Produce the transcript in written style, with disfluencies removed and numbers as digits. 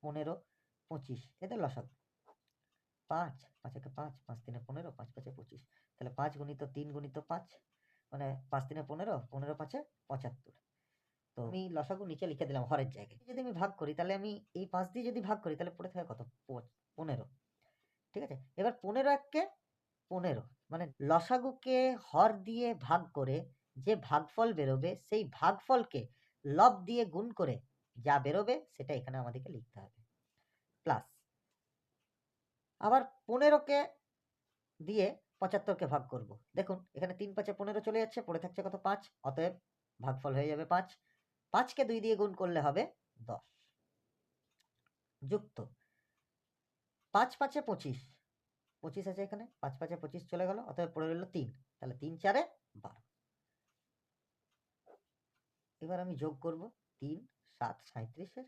15, 25, এদের লসাগু 5, 5 একে 5, 5 3 15, 5 5 25, তাহলে 5 গুণিত 3 গুণিত 5, মানে 5 3 15, 15 5 75। তো আমি লসাগু নিচে লিখে দিলাম হরের জায়গায়। যদি আমি ভাগ করি তাহলে আমি এই 5 দিয়ে যদি ভাগ করি তাহলে পড়ে থাকে কত, 15। ঠিক আছে, এবার 15 এককে 15, মানে লসাগুকে হর দিয়ে ভাগ করে যে ভাগফল বেরোবে সেই ভাগফলকে লব দিয়ে গুণ করে যা বেরোবে সেটা এখানে আমাদেরকে লিখতে হবে, প্লাস আবার 15কে দিয়ে 75কে ভাগ করব। দেখুন এখানে 3 5 15 চলে যাচ্ছে, পড়ে থাকছে কত, 5, অতএব ভাগফল হয়ে যাবে 5। 5কে 2 দিয়ে গুণ করলে হবে 10, যুক্ত 5 5 25, 25 আছে এখানে, 5 5 25 চলে গেল, অতএব পড়ে রইল 3, তাহলে 3 4 12। এবার আমি যোগ করব 3 7 37-এর